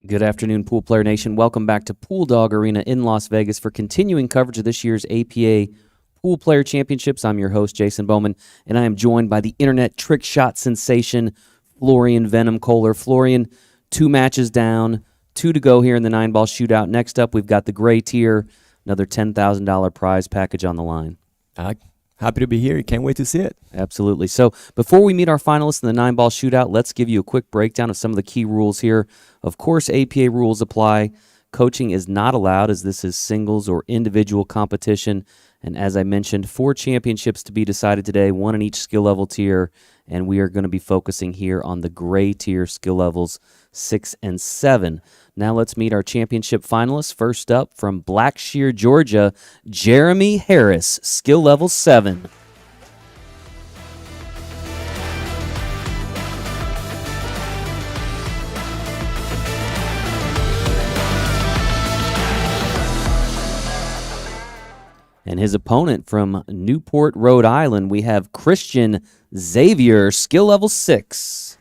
Good afternoon, Pool Player Nation. Welcome back to Pool Dog Arena in Las Vegas for continuing coverage of this year's APA Pool Player Championships. I'm your host, Jason Bowman, and I am joined by the internet trick shot sensation, Florian Venom Kohler. Florian, 2 matches down, 2 to go here in the 9-ball shootout. Next up, we've got the Gray Tier, another $10,000 prize package on the line. Happy to be here. Can't wait to see it. Absolutely. So before we meet our finalists in the 9-ball shootout, let's give you a quick breakdown of some of the key rules here. Of course, APA rules apply. Coaching is not allowed as this is singles or individual competition. And as I mentioned, 4 championships to be decided today, 1 in each skill level tier. And we are going to be focusing here on the Gray Tier skill levels 6 and 7. Now let's meet our championship finalists. First up from Blackshear, Georgia, Jeremy Harris, skill level 7. And his opponent from Newport, Rhode Island, we have Christian Xavier, skill level 6.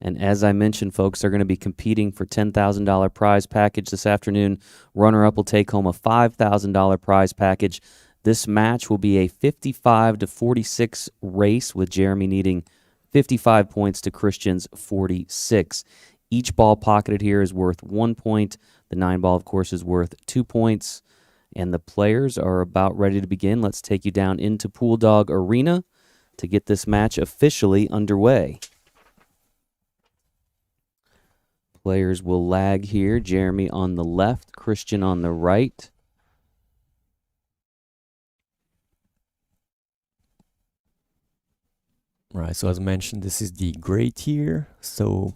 And as I mentioned, folks, they're going to be competing for $10,000 prize package this afternoon. Runner-up will take home a $5,000 prize package. This match will be a 55-46 race, with Jeremy needing 55 points to Christian's 46. Each ball pocketed here is worth 1 point. The 9-ball, of course, is worth 2 points. And the players are about ready to begin. Let's take you down into Pool Dog Arena to get this match officially underway. Players will lag here. Jeremy on the left, Christian on the right. Right, so as mentioned, this is the Gray Tier, so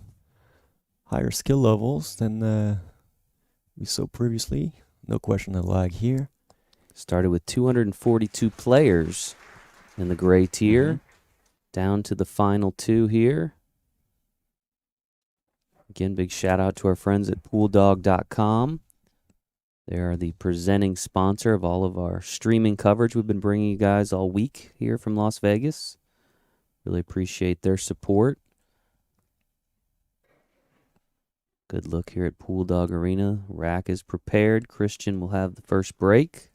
higher skill levels than we saw previously. No question of lag here. Started with 242 players in the Gray Tier. Down to the final 2 here. Again, big shout out to our friends at pooldog.com. They are the presenting sponsor of all of our streaming coverage we've been bringing you guys all week here from Las Vegas. Really appreciate their support. Good look here at Pool Dog Arena. Rack is prepared. Christian will have the first break.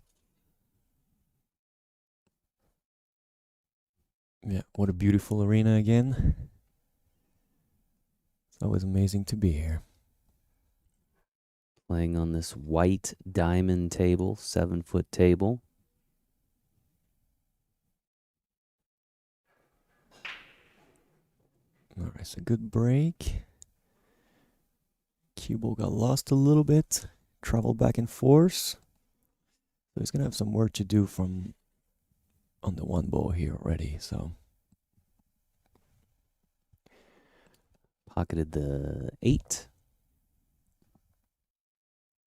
Yeah, what a beautiful arena again. It's always amazing to be here. Playing on this white diamond table, 7-foot table. All right, so good break. Cue ball got lost a little bit. Traveled back and forth. So he's going to have some work to do from on the 1 ball here already, so. Pocketed the 8.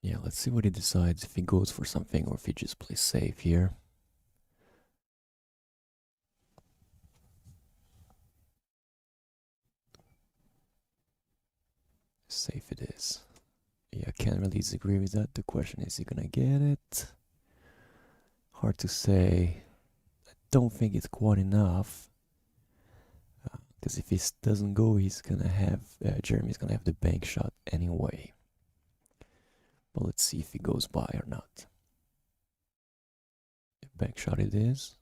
Yeah, let's see what he decides, if he goes for something or if he just plays safe here. Safe it is. Yeah, I can't really disagree with that. The question is he gonna get it? Hard to say. I don't think it's quite enough. Because if this doesn't go, he's gonna have Jeremy's gonna have the bank shot anyway. But let's see if he goes by or not. Bank shot it is.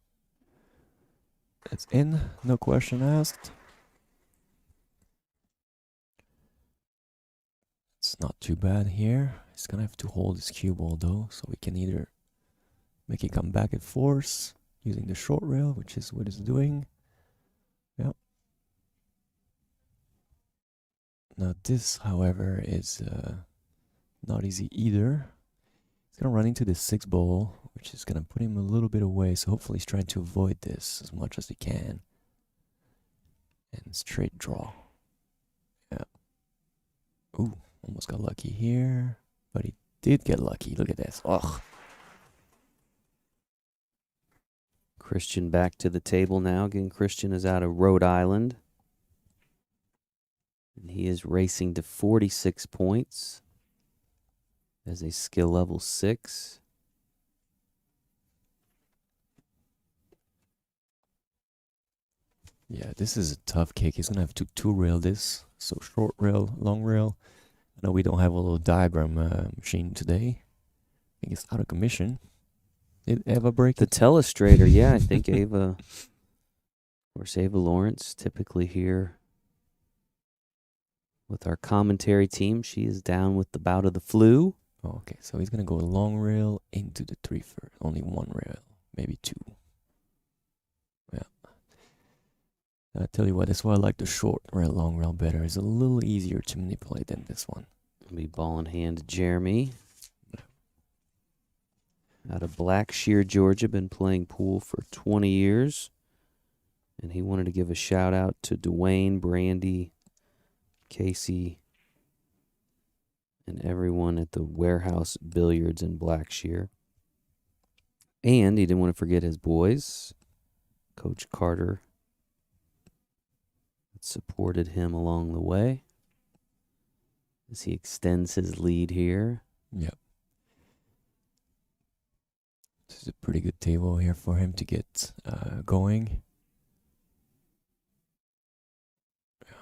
It's in, no question asked. It's not too bad here. He's gonna have to hold his cue ball though, so we can either make it come back and forth using the short rail, which is what it's doing. Yep. Now this, however, is not easy either. He's gonna run into the 6 ball, which is gonna put him a little bit away, so hopefully he's trying to avoid this as much as he can. And straight draw. Yeah. Ooh, almost got lucky here, but he did get lucky. Look at this. Ugh. Christian back to the table now. Again, Christian is out of Rhode Island. And he is racing to 46 points as a skill level 6. Yeah, this is a tough kick. He's gonna have to two rail this. So short rail, long rail. I know we don't have a little diagram machine today. I think it's out of commission. Did Ava break The it? telestrator, yeah, I think Ava, of course, Ava Lawrence, typically here with our commentary team. She is down with the bout of the flu. Oh, okay, so he's gonna go long rail into the 3 first. Only one rail, maybe two. Yeah. I tell you what, that's why I like the short rail, long rail better. It's a little easier to manipulate than this one. Be ball in hand to Jeremy. Out of Blackshear, Georgia, been playing pool for 20 years. And he wanted to give a shout out to Dwayne, Brandy, Casey, and everyone at the Warehouse Billiards in Blackshear. And he didn't want to forget his boys, Coach Carter, that supported him along the way as he extends his lead here. Yep. This is a pretty good table here for him to get going.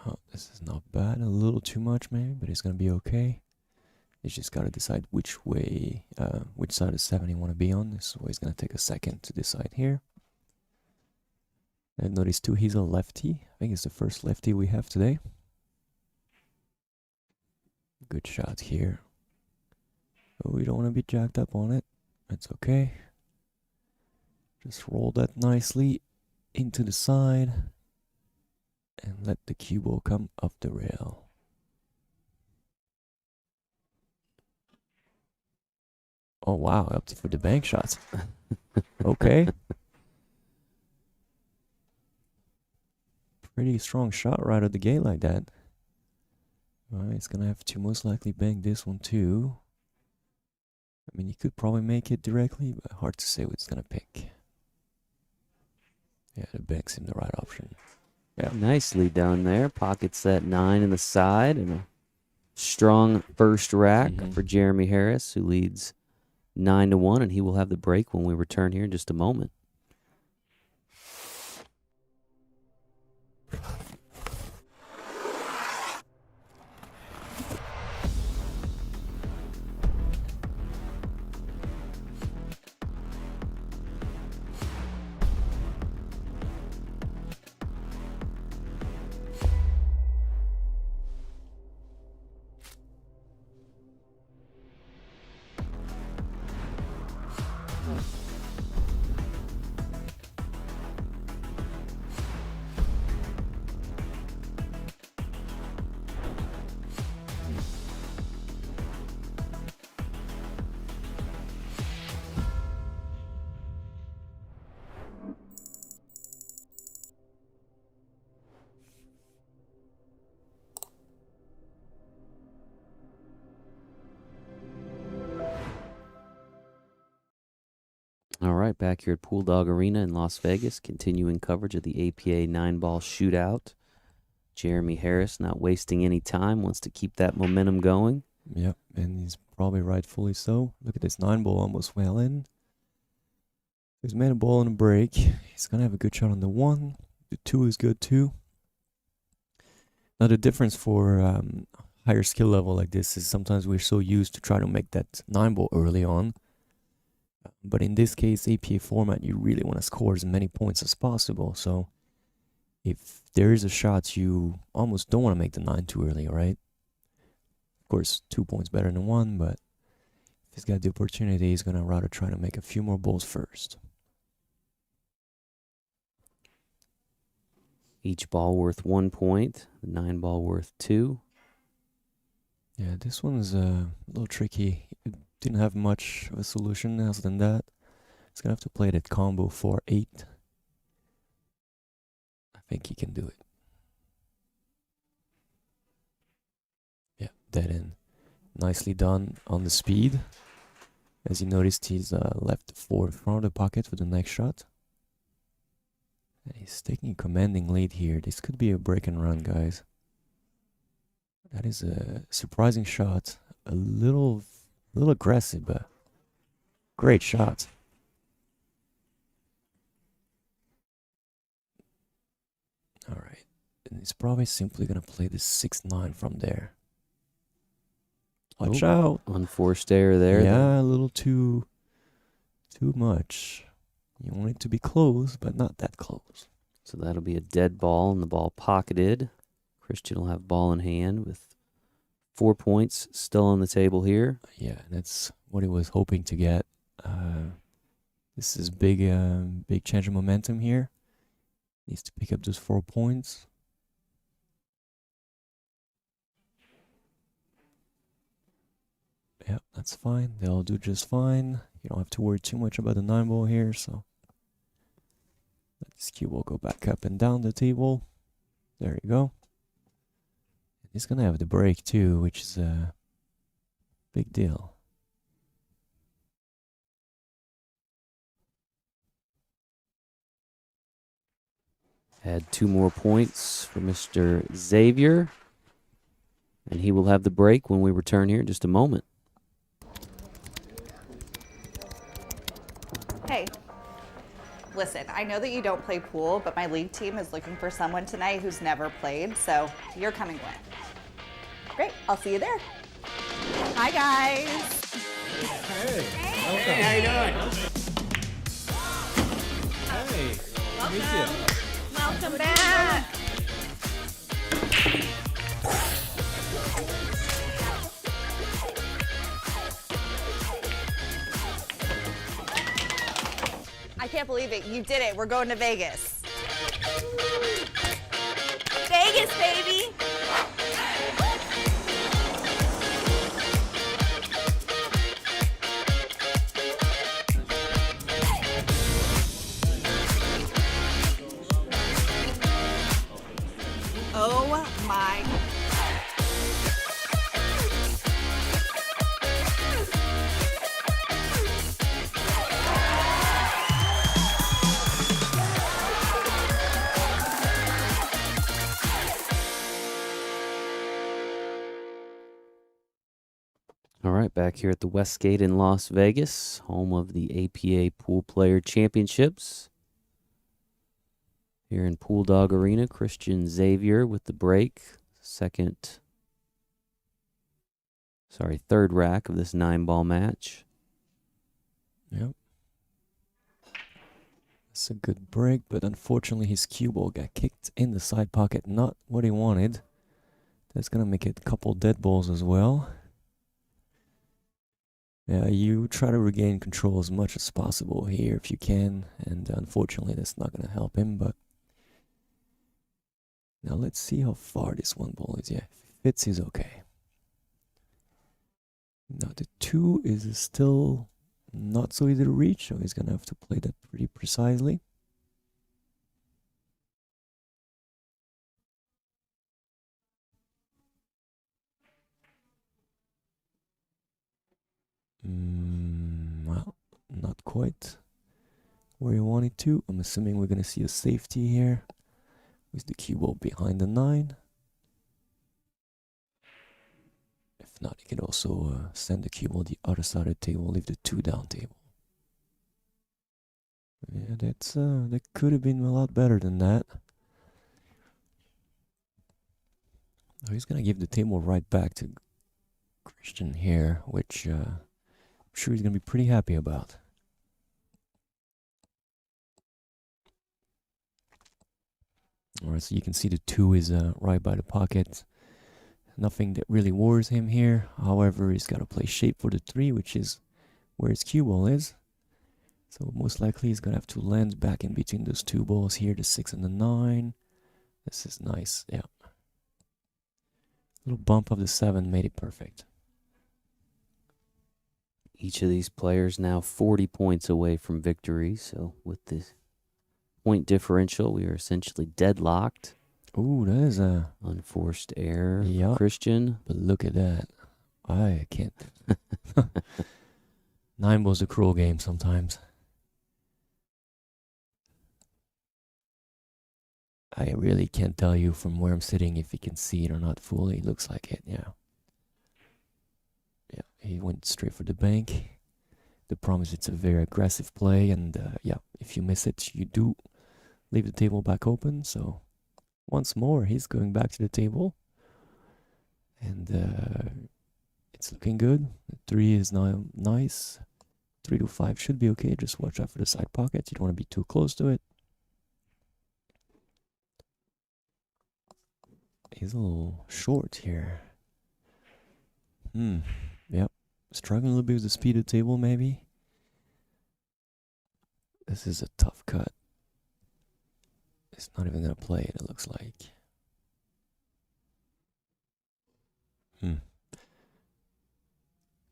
Oh, this is not bad. A little too much maybe, but it's gonna be okay. He's just gotta decide which way, which side of 7 you want to be on. This is why he's gonna take a second to decide here. And notice too, he's a lefty. I think it's the first lefty we have today. Good shot here. But we don't want to be jacked up on it. That's okay. Just roll that nicely into the side and let the cue ball come up the rail. Oh wow, up for the bank shot. Okay. Pretty strong shot right at the gate like that. Alright, he's gonna have to most likely bank this one too. I mean, he could probably make it directly, but hard to say what he's gonna pick. Yeah, the bank seemed the right option. Yeah. Nicely done there. Pockets that 9 in the side and a strong first rack for Jeremy Harris, who leads 9-1, and he will have the break when we return here in just a moment. All right, back here at Pool Dog Arena in Las Vegas, continuing coverage of the APA 9-ball shootout. Jeremy Harris not wasting any time, wants to keep that momentum going. Yep, and he's probably rightfully so. Look at this 9-ball almost well in. He's made a ball on a break. He's going to have a good shot on the 1. The 2 is good too. Now the difference for higher skill level like this is sometimes we're so used to try to make that 9-ball early on. But in this case, APA format, you really want to score as many points as possible. So if there is a shot, you almost don't want to make the 9 too early, right? Of course, 2 points better than 1, but if he's got the opportunity, he's going to rather try to make a few more balls first. Each ball worth 1 point, the 9-ball worth 2. Yeah, this one's a little tricky. It didn't have much of a solution else than that. He's going to have to play that combo 4-8. I think he can do it. Yeah, dead end. Nicely done on the speed. As you noticed, he's left 4 in front of the pocket for the next shot. And he's taking a commanding lead here. This could be a break and run, guys. That is a surprising shot. A little aggressive, but great shot. And he's probably simply gonna play the 6-9 from there. Watch Oh, out. Unforced error there. Yeah, a little too much. You want it to be close, but not that close. So that'll be a dead ball, and the ball pocketed. Christian will have ball in hand with 4 points still on the table here. Yeah, that's what he was hoping to get. This is big change of momentum here. Needs to pick up those 4 points. Yeah, that's fine. They'll do just fine. You don't have to worry too much about the 9 ball here, so let this cue ball go back up and down the table. There you go. He's gonna have the break too, which is a big deal. Add 2 more points for Mr. Xavier, and he will have the break when we return here in just a moment. Hey, listen, I know that you don't play pool, but my league team is looking for someone tonight who's never played, so you're coming with. Great, I'll see you there. Hi, guys. Hey, how you doing? Hey, Welcome. Welcome back. I can't believe it. You did it. We're going to Vegas. Vegas, baby. Oh my. All right, back here at the Westgate in Las Vegas, home of the APA Pool Player Championships. Here in Pool Dog Arena, Christian Xavier with the break. Third rack of this 9-ball match. Yep. It's a good break, but unfortunately his cue ball got kicked in the side pocket. Not what he wanted. That's gonna make it a couple dead balls as well. Yeah, you try to regain control as much as possible here if you can, and unfortunately that's not gonna help him, but now let's see how far this 1 ball is. Yeah, if it fits, he's okay. Now the 2 is still not so easy to reach, so he's gonna have to play that pretty precisely. Well, not quite where you want it to. I'm assuming we're gonna see a safety here with the cue ball behind the 9. If not, you can also send the cue ball the other side of the table, leave the 2 down table. Yeah, that could have been a lot better than that. Oh, he's gonna give the table right back to Christian here, which I'm sure he's gonna be pretty happy about. Alright, so you can see the 2 is right by the pocket. Nothing that really worries him here. However, he's got to play shape for the 3, which is where his cue ball is. So most likely he's going to have to land back in between those 2 balls here, the 6 and the 9. This is nice, yeah. Little bump of the 7 made it perfect. Each of these players now 40 points away from victory, so with the point differential, we are essentially deadlocked. Ooh, that is a Unforced error. Yeah. Christian. But look at that. I can't. 9 ball's a cruel game sometimes. I really can't tell you from where I'm sitting if you can see it or not fully. It looks like it, yeah. Yeah, he went straight for the bank. The problem is it's a very aggressive play, and yeah, if you miss it, you do leave the table back open, so Once more, he's going back to the table. And it's looking good. The 3 is now nice. 3 to 5 should be okay. Just watch out for the side pocket. You don't want to be too close to it. He's a little short here. Yep. Struggling a little bit with the speed of the table, maybe. This is a tough cut. It's not even going to play it looks like.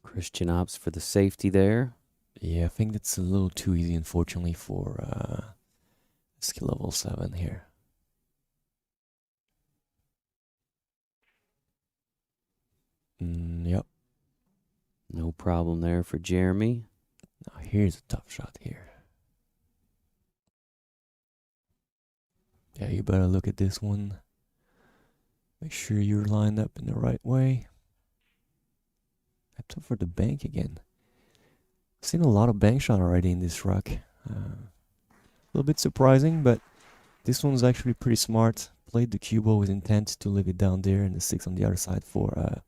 Christian opts for the safety there. Yeah, I think that's a little too easy, unfortunately, for skill level 7 here. Yep. No problem there for Jeremy. Now here's a tough shot here. Yeah, you better look at this one. Make sure you're lined up in the right way. Up for the bank again. I've seen a lot of bank shot already in this ruck. A little bit surprising, but this one's actually pretty smart. Played the cue ball with intent to leave it down there and the 6 on the other side for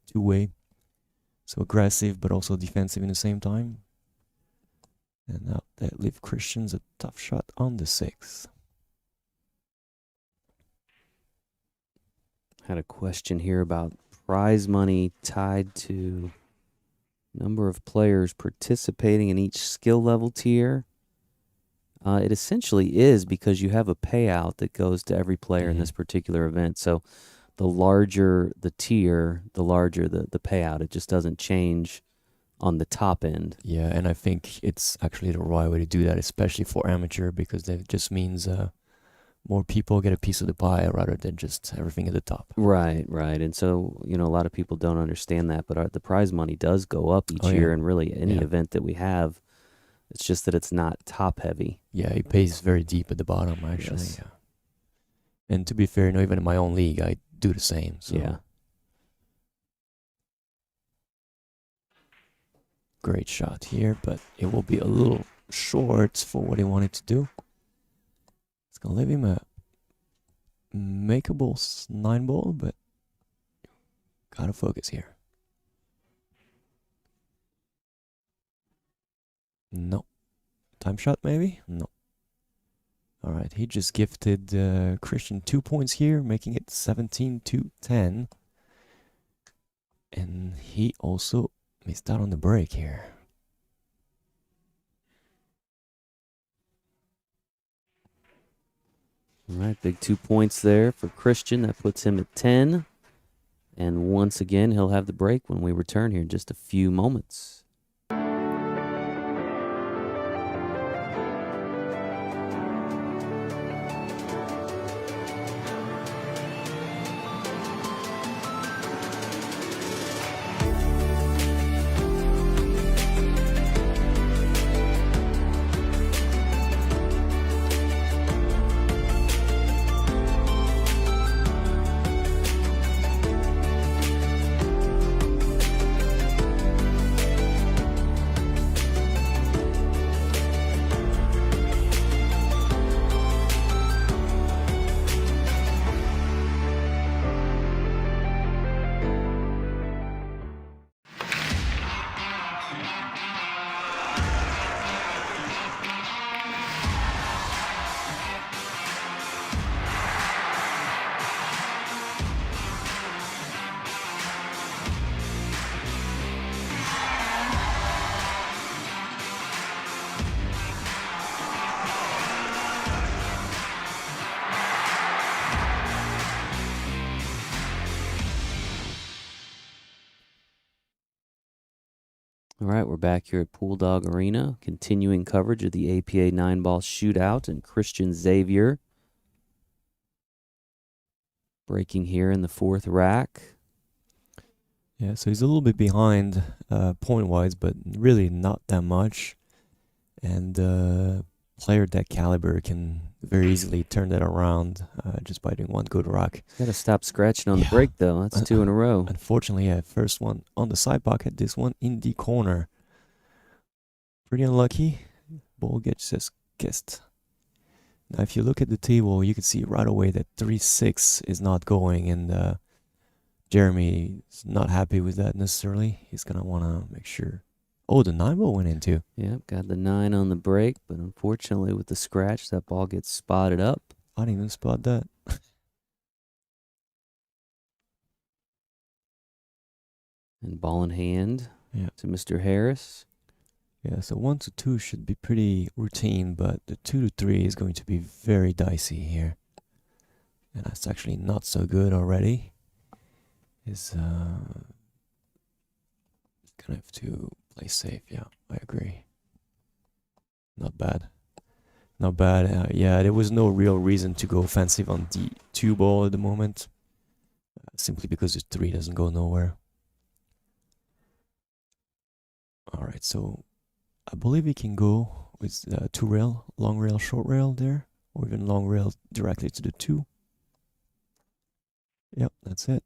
two-way. So aggressive, but also defensive in the same time. And now that leaves Christian's a tough shot on the 6. Had a question here about prize money tied to number of players participating in each skill level tier. It essentially is because you have a payout that goes to every player in this particular event. So the larger the tier, the larger the payout. It just doesn't change on the top end. Yeah, and I think it's actually the right way to do that, especially for amateur, because that just means more people get a piece of the pie rather than just everything at the top. Right. And so, a lot of people don't understand that, but the prize money does go up each year, and really any event that we have, it's just that it's not top heavy. Yeah, it pays very deep at the bottom, actually. Yes. Yeah. And to be fair, even in my own league, I do the same. So. Yeah. Great shot here, but it will be a little short for what he wanted to do. It's going to leave him a makeable 9 ball, but gotta focus here. No. Time shot, maybe? No. Alright, he just gifted Christian 2 points here, making it 17-10. And he also missed out on the break here. All right, big 2 points there for Christian. That puts him at 10. And once again, he'll have the break when we return here in just a few moments. All right, we're back here at Pool Dog Arena, continuing coverage of the APA 9-ball shootout, and Christian Xavier breaking here in the 4th rack. Yeah, so he's a little bit behind point-wise, but really not that much. And player that caliber can very easily turn that around just by doing one good rock. Got to stop scratching on the break, though. That's 2 in a row. Unfortunately, yeah, first one on the side pocket, this one in the corner. Pretty unlucky. Ball gets just kissed. Now, if you look at the table, you can see right away that 3-6 is not going, and Jeremy is not happy with that necessarily. He's gonna want to make sure. Oh, the 9 ball went in too. Yep, got the 9 on the break, but unfortunately with the scratch, that ball gets spotted up. I didn't even spot that. And ball in hand Yeah. to Mr. Harris. Yeah, so 1 to 2 should be pretty routine, but the 2 to 3 is going to be very dicey here. And that's actually not so good already. He's gonna have to play safe. Yeah, I agree. Not bad. Not bad. Yeah, there was no real reason to go offensive on the 2 ball at the moment. Simply because the 3 doesn't go nowhere. Alright, so I believe we can go with 2 rail, long rail, short rail there. Or even long rail directly to the 2. Yep, that's it.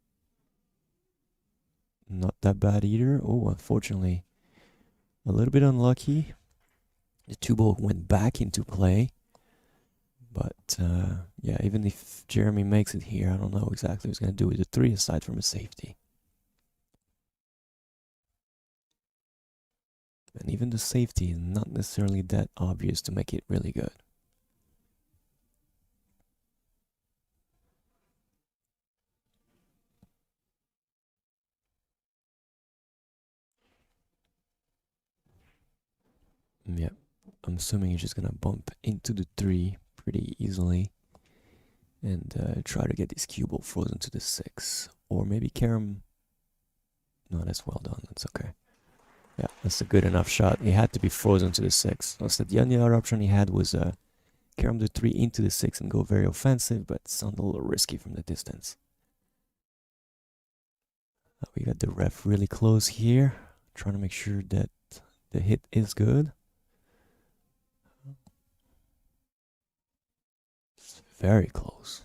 Not that bad either. Oh, unfortunately, a little bit unlucky. The 2 ball went back into play. But, yeah, even if Jeremy makes it here, I don't know exactly what he's going to do with the 3 aside from a safety. And even the safety is not necessarily that obvious to make it really good. Yep, I'm assuming he's just gonna bump into the 3 pretty easily and try to get this cue ball frozen to the 6. Or maybe Karam. No, that's well done. That's okay. Yeah, that's a good enough shot. He had to be frozen to the 6. So the only other option he had was Karam the 3 into the 6 and go very offensive, but it sounded a little risky from the distance. We got the ref really close here, trying to make sure that the hit is good. It's very close.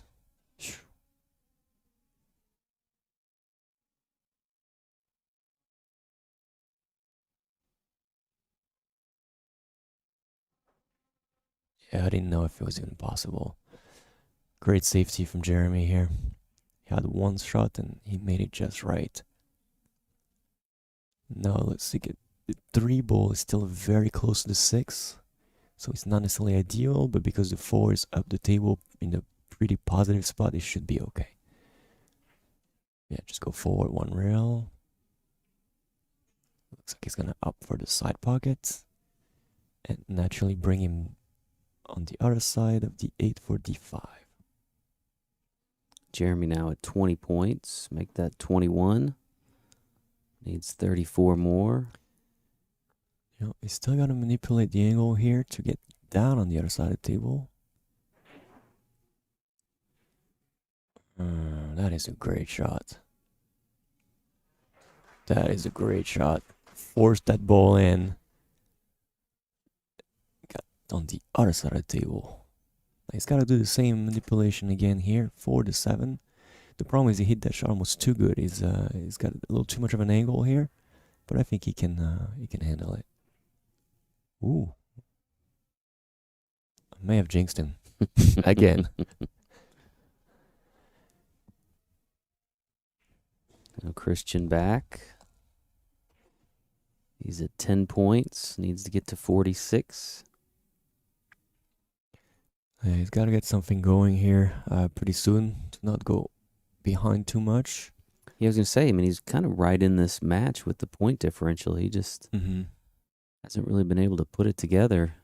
Yeah, I didn't know if it was even possible. Great safety from Jeremy here. He had 1 shot and he made it just right. Now let's see. The 3 ball is still very close to the 6. So it's not necessarily ideal, but because the 4 is up the table in a pretty positive spot, it should be okay. Yeah, just go forward 1 rail. Looks like he's gonna up for the side pocket. And naturally bring him on the other side of the 8 for D5. Jeremy now at 20 points. Make that 21. Needs 34 more. You know, he's still got to manipulate the angle here to get down on the other side of the table. That is a great shot. That is a great shot. Forced that ball in. Got on the other side of the table. He's got to do the same manipulation again here for the 7. The problem is he hit that shot almost too good. He's got a little too much of an angle here, but I think he can handle it. Ooh, I may have jinxed him again. Now Christian back. He's at 10 points. Needs to get to 46. Yeah, he's got to get something going here pretty soon to not go behind too much. Yeah, I was going to say, I mean, he's kind of right in this match with the point differential. He just hasn't really been able to put it together.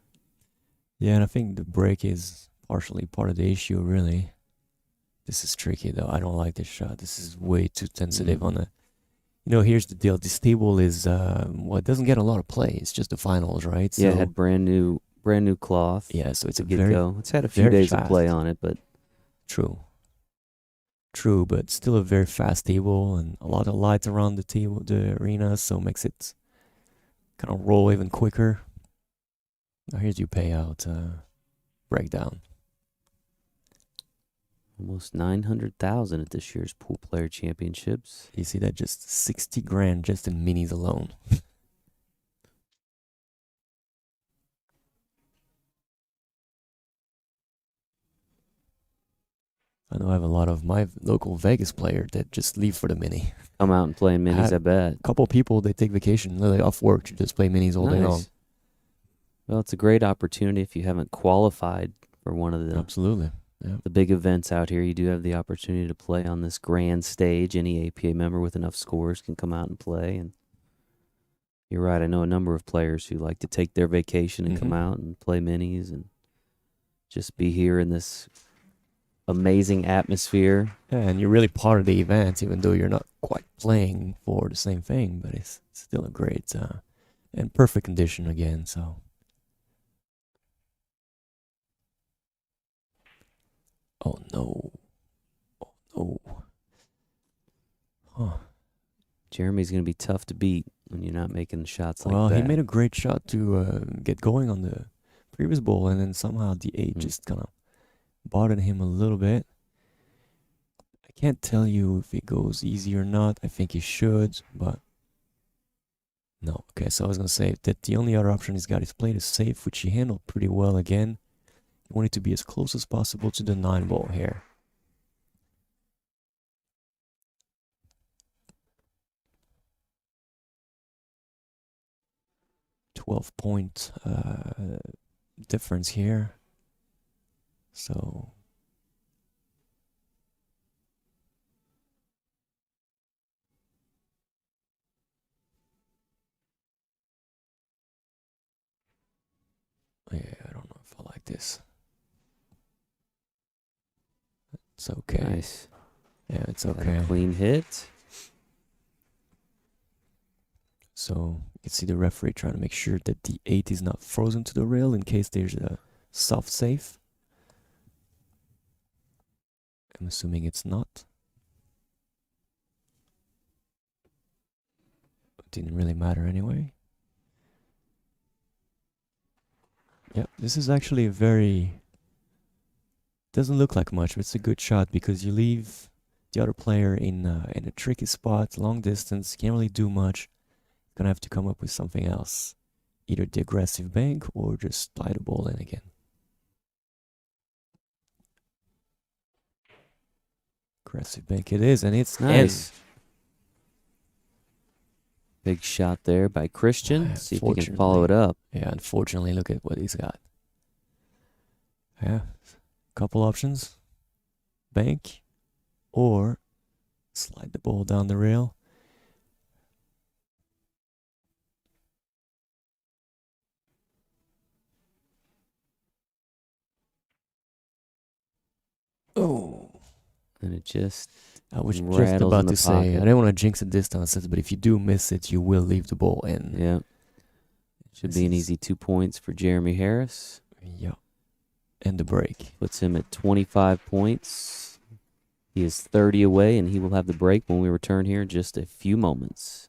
Yeah, and I think the break is partially part of the issue, really. This is tricky, though. I don't like this shot. This is way too sensitive on the... You know, here's the deal. This table is, well, it doesn't get a lot of play. It's just the finals, right? Yeah, So, it had brand new cloth. yeah, so it's a to get very... go. It's had a few days of play on it, but... True, but still a very fast table and a lot of lights around the table, the arena, so makes it kind of roll even quicker. Now here's your payout breakdown. Almost 900,000 at this year's Pool Player Championships. You see that? Just 60 grand just in minis alone. I know I have a lot of my local Vegas player that just leave for the mini. Come out and play minis, had I bet. A couple people, they take vacation, literally off work to just play minis all day long. Well, it's a great opportunity if you haven't qualified for one of the Absolutely. Yeah. the big events out here. You do have the opportunity to play on this grand stage. Any APA member with enough scores can come out and play. And you're right. I know a number of players who like to take their vacation and come out and play minis and just be here in this amazing atmosphere. Yeah, and you're really part of the event, even though you're not quite playing for the same thing, but it's still a great and perfect condition again, so. Oh no. Oh no. Huh. Jeremy's going to be tough to beat when you're not making shots like that. Well, he made a great shot to get going on the previous ball, and then somehow the 8 just kind of bothered him a little bit. I can't tell you if it goes easy or not. I think he should, but no. Okay, so I was going to say that the only other option he's got is play the safe, which he handled pretty well again. You want it to be as close as possible to the 9 ball here. .12 difference here. So yeah, I don't know if I like this. It's okay. Nice. Yeah, it's Got okay. a clean hit. So you can see the referee trying to make sure that the 8 is not frozen to the rail in case there's a soft safe. I'm assuming it's not. It didn't really matter anyway. Yep, this is actually a very... doesn't look like much, but it's a good shot because you leave the other player in a tricky spot, long distance, can't really do much. Gonna have to come up with something else. Either the aggressive bank or just slide the ball in again. Aggressive bank it is, and it's Nice. Big shot there by Christian. See if he can follow it up. Yeah, unfortunately, look at what he's got. Yeah, couple options. Bank or slide the ball down the rail. Oh. And it just I was just rattles in about the to say, pocket. I didn't want to jinx it this time, but if you do miss it, you will leave the ball in. Yeah. Should be an easy 2 points for Jeremy Harris. Yeah. And the break. Puts him at 25 points. He is 30 away, and he will have the break when we return here in just a few moments.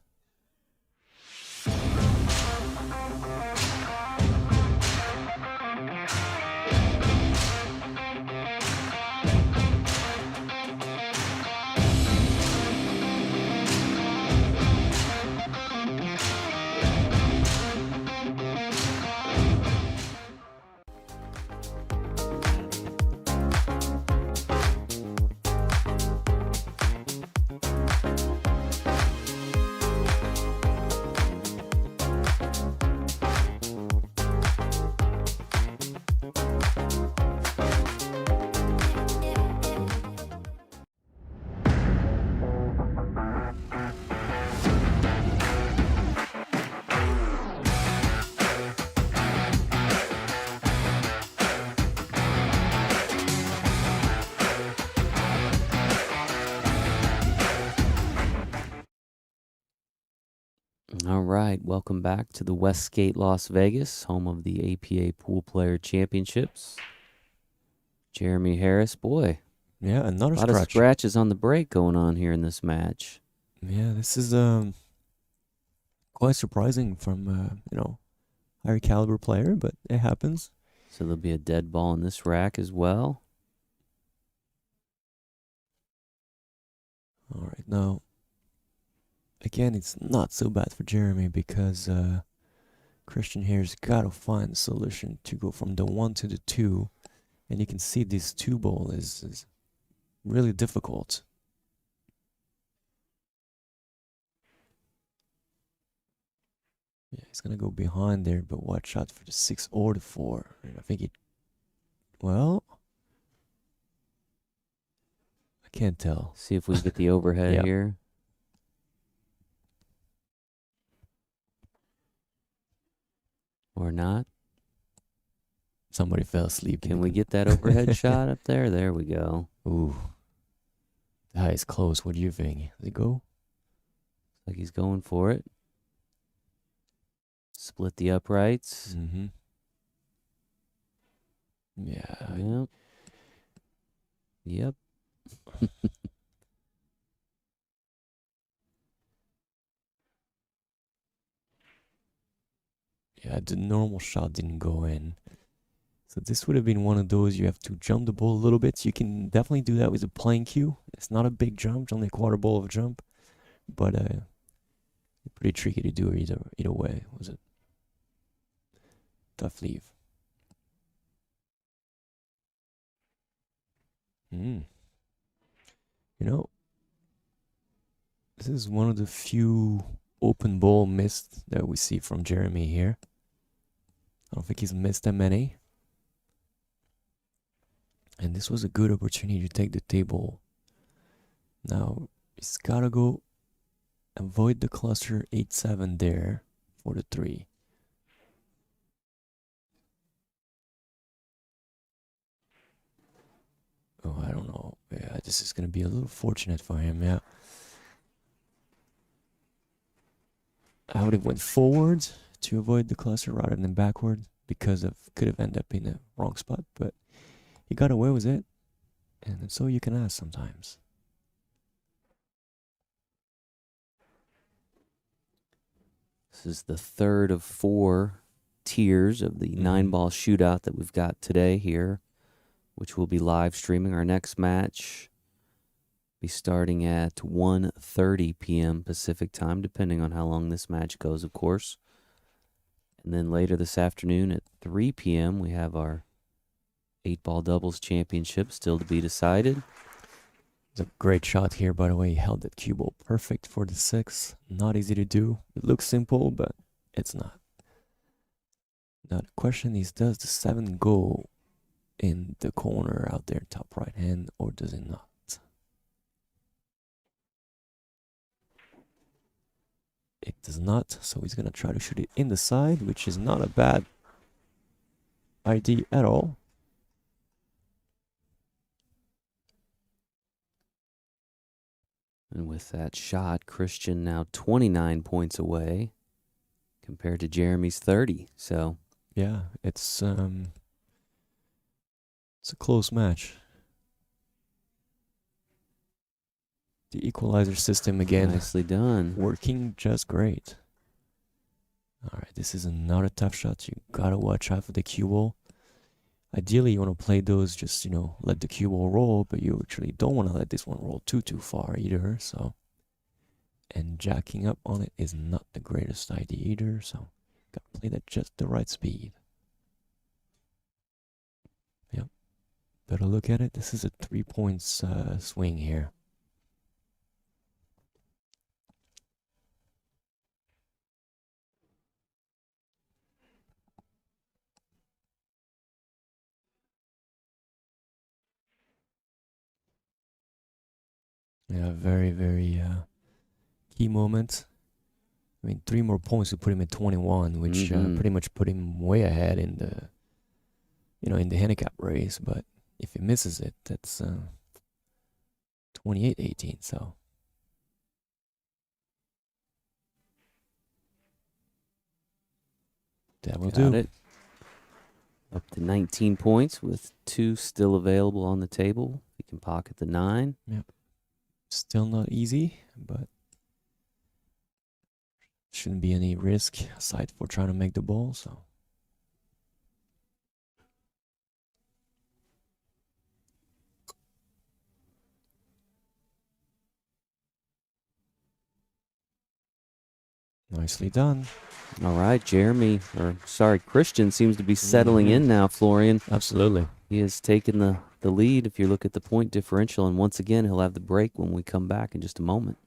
All right, welcome back to the Westgate, Las Vegas, home of the APA Pool Player Championships. Jeremy Harris, boy, Yeah, another a lot scratch. of scratches on the break going on here in this match. Yeah, this is quite surprising from higher caliber player, but it happens. So there'll be a dead ball in this rack as well. All right, now again, it's not so bad for Jeremy because Christian here's got to find a solution to go from the 1 to the 2, and you can see this 2 ball is really difficult. Yeah, he's gonna go behind there, but watch out for the 6 or the 4. And I think it. Well, I can't tell. See if we get the overhead Yep. here. Or not. Somebody fell asleep. Can we get that overhead shot up there? There we go. Ooh, that is close. What do you think? Does it go? Like he's going for it. Split the uprights. Mm-hmm. Yeah. Yep. Yep. Yeah, the normal shot didn't go in. So this would have been one of those you have to jump the ball a little bit. You can definitely do that with a playing cue. It's not a big jump, it's only a quarter ball of jump. But pretty tricky to do either way, was it? Tough leave. You know, this is one of the few open ball missed that we see from Jeremy here. I don't think he's missed that many. And this was a good opportunity to take the table. Now, he's got to go avoid the cluster 8-7 there for the 3. Oh, I don't know. Yeah, this is going to be a little fortunate for him, yeah. I would have went forward to avoid the cluster rather than backward because could have ended up in the wrong spot, but he got away with it, and so you can ask sometimes. This is the third of 4 tiers of the 9-ball shootout that we've got today here, which we'll be live streaming. Our next match be starting at 1:30 p.m. Pacific time, depending on how long this match goes, of course. And then later this afternoon at 3 p.m., we have our 8-ball doubles championship still to be decided. It's a great shot here, by the way. He held that cue ball perfect for the 6. Not easy to do. It looks simple, but it's not. Now the question is, does the 7 go in the corner out there, top right hand, or does it not? It does not, so he's gonna try to shoot it in the side, which is not a bad idea at all. And with that shot, Christian now 29 points away compared to Jeremy's 30. So Yeah, it's a close match. The equalizer system again, nicely done. working just great. All right, this is another tough shot. You gotta watch out for the cue ball. Ideally, you want to play those just, let the cue ball roll, but you actually don't want to let this one roll too far either. So, and jacking up on it is not the greatest idea either. So, gotta play that just the right speed. Yep. Better look at it. This is a 3 points swing here. Yeah, very, very key moment. I mean, 3 more points to put him at 21, which pretty much put him way ahead in the handicap race. But if he misses it, that's 28-18. So that will do. Got it. Up to 19 points with 2 still available on the table. We can pocket the 9. Yep. Still not easy, but shouldn't be any risk aside for trying to make the ball. So nicely done. All right, Christian seems to be settling in now, Florian. Absolutely. He has taken the the lead if you look at the point differential. And once again, he'll have the break when we come back in just a moment.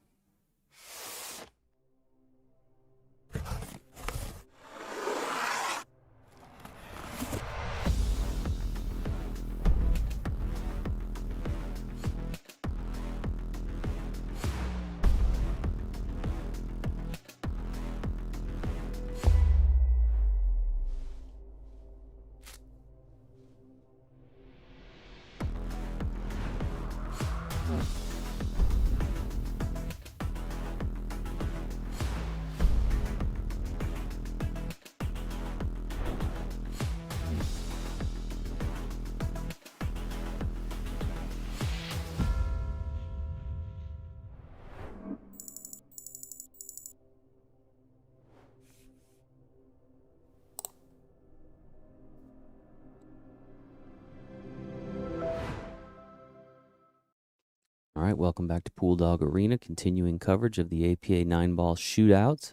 All right, welcome back to Pool Dog Arena, continuing coverage of the APA 9-ball shootout.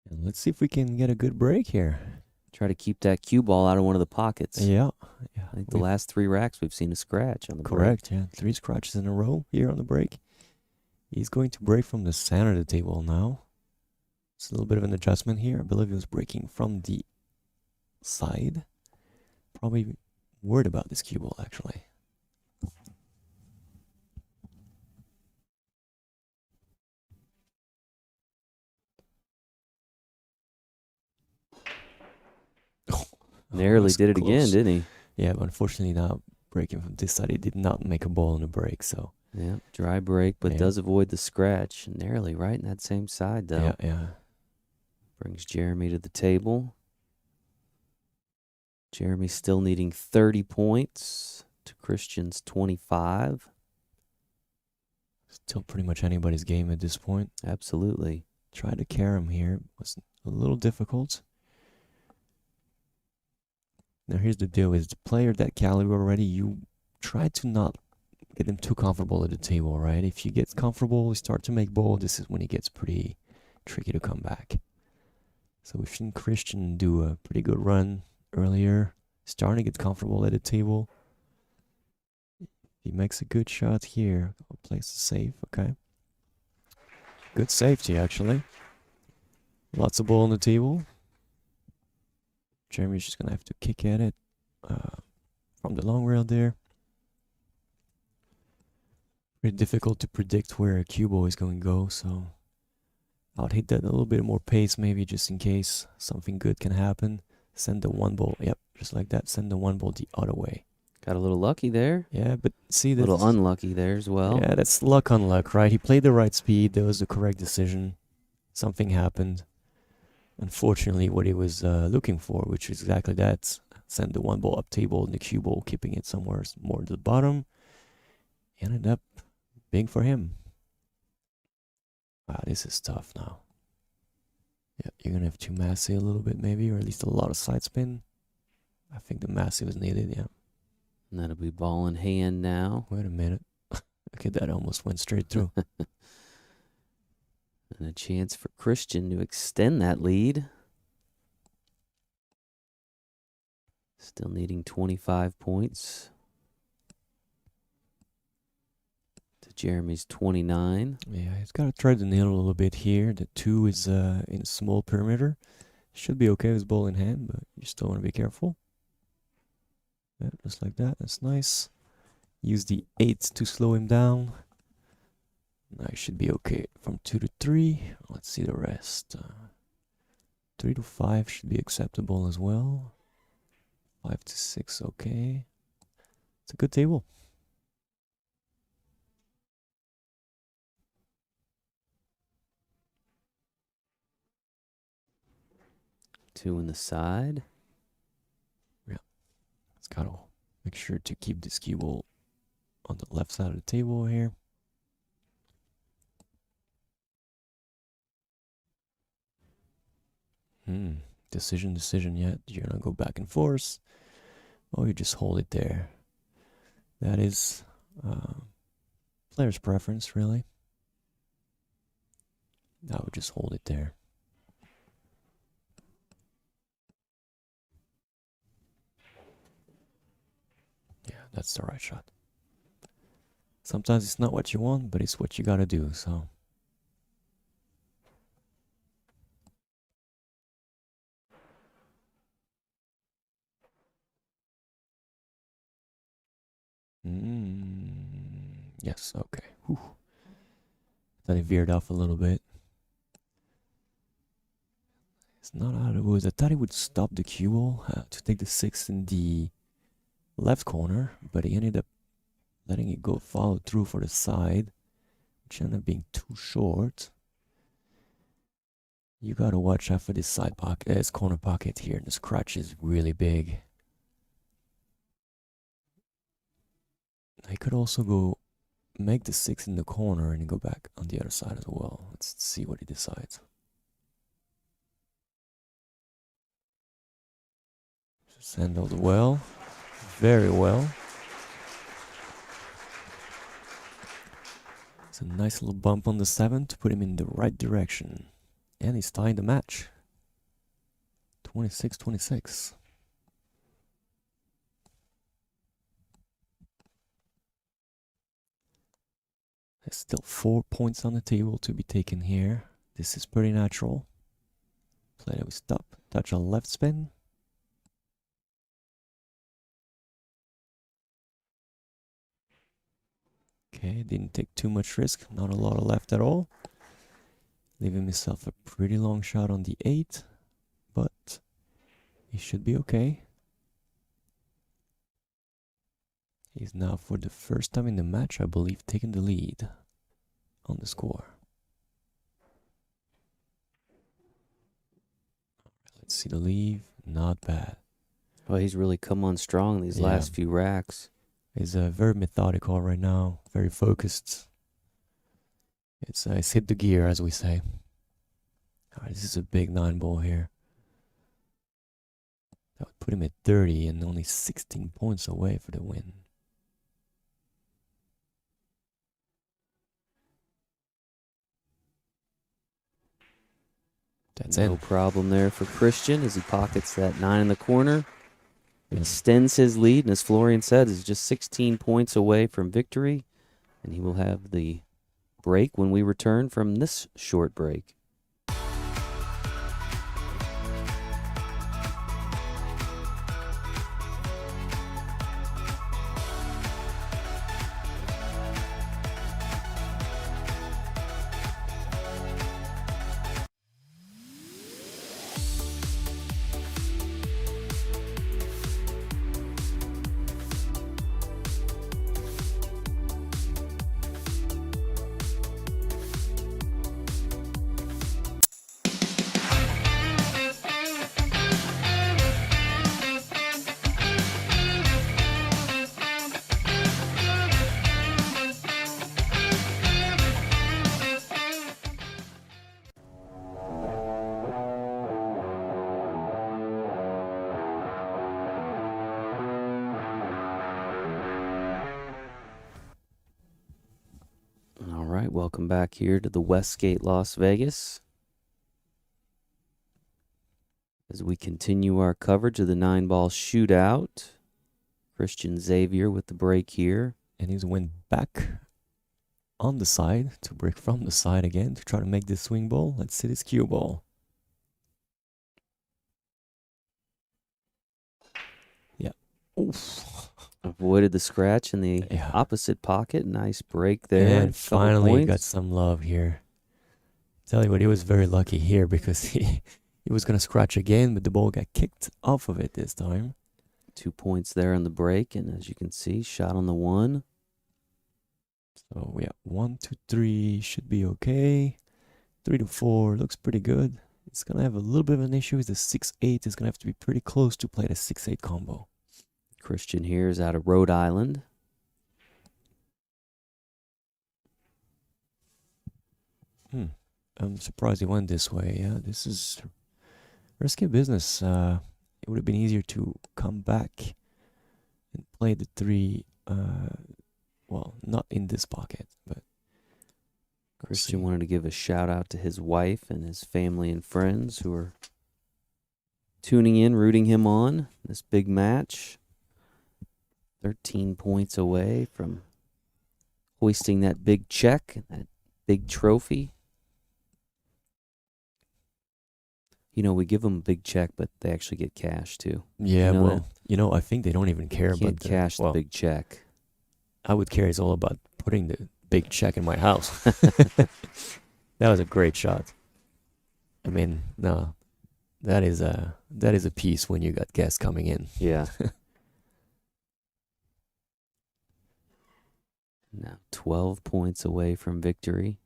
And let's see if we can get a good break here. Try to keep that cue ball out of one of the pockets. Yeah. I think the last 3 racks we've seen a scratch on the break. Correct, yeah. 3 scratches in a row here on the break. He's going to break from the center of the table now. It's a little bit of an adjustment here. I believe he was breaking from the side. Probably worried about this cue ball, actually. Nearly did it again, didn't he? Yeah, but unfortunately now breaking from this side, he did not make a ball in the break, so. Yeah, dry break, but Yeah. does avoid the scratch. Nearly right in that same side, though. Yeah, yeah. Brings Jeremy to the table. Jeremy still needing 30 points to Christian's 25. Still pretty much anybody's game at this point. Absolutely. Try to carry him here. Was a little difficult. Now here's the deal: is the player that caliber already, you try to not get him too comfortable at the table, right? If he gets comfortable, he start to make ball, this is when he gets pretty tricky to come back. So we've seen Christian do a pretty good run earlier, starting to get comfortable at the table. If he makes a good shot here, I'll place the save, okay. Good safety, actually. Lots of ball on the table. Jeremy's just gonna have to kick at it from the long rail there. Pretty difficult to predict where a cue ball is going to go, so I would hit that a little bit more pace, maybe just in case something good can happen. Send the 1 ball, yep, just like that. Send the 1 ball the other way. Got a little lucky there. Yeah, but see, A that's little unlucky there as well. Yeah, that's luck on luck, right? He played the right speed. That was the correct decision. Something happened. Unfortunately, what he was looking for, which is exactly that, send the 1 ball up table and the cue ball, keeping it somewhere more to the bottom. Ended up big for him. Wow, this is tough now. Yeah, you're going to have to massey a little bit maybe, or at least a lot of side spin. I think the massey was needed, yeah. And that'll be ball in hand now. Wait a minute. Look at that, almost went straight through. And a chance for Christian to extend that lead. Still needing 25 points to Jeremy's 29. Yeah, he's got to try to nail a little bit here. The 2 is in a small perimeter. Should be okay with ball in hand, but you still want to be careful. Yeah, just like that. That's nice. Use the 8 to slow him down. Now he should be okay. From 2 to 3. Let's see the rest. 3 to 5 should be acceptable as well. 5 to 6, okay. It's a good table. Two in the side. It's got to make sure to keep this cue ball on the left side of the table here. Decision yet. You're gonna go back and forth. Or you just hold it there. That is player's preference, really. I would just hold it there. Yeah, that's the right shot. Sometimes it's not what you want, but it's what you gotta do, so. Yes, okay. Whew. Thought he veered off a little bit. It's not out of the woods. I thought he would stop the cue ball to take the 6 in the left corner, but he ended up letting it go follow through for the side, which ended up being too short. You gotta watch out for this side pocket, this corner pocket here. The scratch is really big. I could also go make the 6 in the corner and go back on the other side as well. Let's see what he decides. Just handled well, very well. It's a nice little bump on the 7 to put him in the right direction. And he's tying the match. 26-26. There's still 4 points on the table to be taken here. This is pretty natural. Play that we stop. Touch on left spin. Okay, didn't take too much risk. Not a lot of left at all. Leaving himself a pretty long shot on the 8. But he should be okay. He's now, for the first time in the match, I believe, taking the lead on the score. Let's see the leave. Not bad. Well, he's really come on strong these last few racks. He's very methodical right now. Very focused. It's hit the gear, as we say. All right, this is a big 9 ball here. That would put him at 30 and only 16 points away for the win. That's no problem there for Christian as he pockets that 9 in the corner. Extends his lead, and as Florian said, is just 16 points away from victory. And he will have the break when we return from this short break. Welcome back here to the Westgate, Las Vegas. As we continue our coverage of the 9-ball shootout. Christian Xavier with the break here. And he's went back on the side to break from the side again to try to make this swing ball. Let's see this cue ball. Yeah. Oof. Avoided the scratch in the opposite pocket. Nice break there. And finally got some love here. Tell you what, he was very lucky here because he was going to scratch again, but the ball got kicked off of it this time. 2 points there on the break, and as you can see, shot on the 1. So yeah, 1, 2, 3 should be okay. 3 to 4 looks pretty good. It's going to have a little bit of an issue. Is the 6-8 is going to have to be pretty close to play the 6-8 combo. Christian here is out of Rhode Island. I'm surprised he went this way. Yeah, this is risky business. It would have been easier to come back and play the 3. Well, not in this pocket, but Christian wanted to give a shout out to his wife and his family and friends who are tuning in, rooting him on this big match. 13 points away from hoisting that big check, that big trophy. You know, we give them a big check, but they actually get cash too. Yeah, You know well, that? you know, I think they don't even care You about can't cash the big check. I would care. It's all about putting the big check in my house. That was a great shot. I mean, no, that is a piece when you got guests coming in. Yeah. Now 12 points away from victory.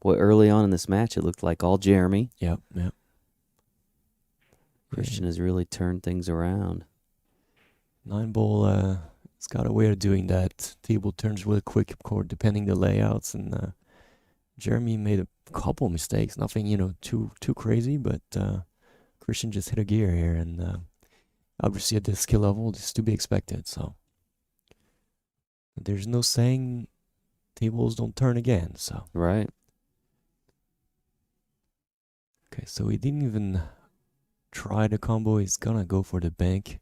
Boy, early on in this match, it looked like all Jeremy. Yep. Christian has really turned things around. 9-ball, it's got a way of doing that. Table turns really quick, of course, depending the layouts. And Jeremy made a couple mistakes. Nothing, too crazy, but Christian just hit a gear here, and obviously at this skill level, it's to be expected. So there's no saying tables don't turn again. So Right. okay, so he didn't even try the combo. He's gonna go for the bank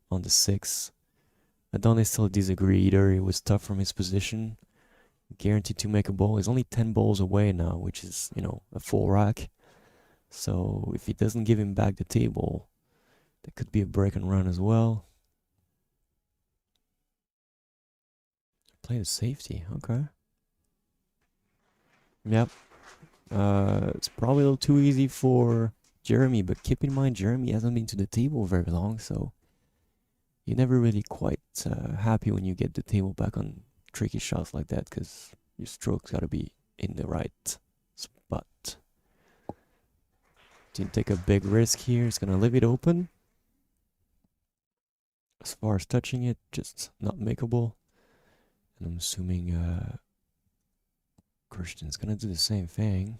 on the 6. Adonis still disagree either. It was tough from his position. Guaranteed to make a ball. He's only 10 balls away now, which is, a full rack. So if he doesn't give him back the table, there could be a break and run as well. Play the safety, okay. Yep. It's probably a little too easy for Jeremy, but keep in mind Jeremy hasn't been to the table very long, so you're never really quite happy when you get the table back on tricky shots like that, because your stroke's got to be in the right spot. Didn't take a big risk here. He's gonna leave it open. As far as touching it, just not makeable. And I'm assuming Christian's gonna do the same thing.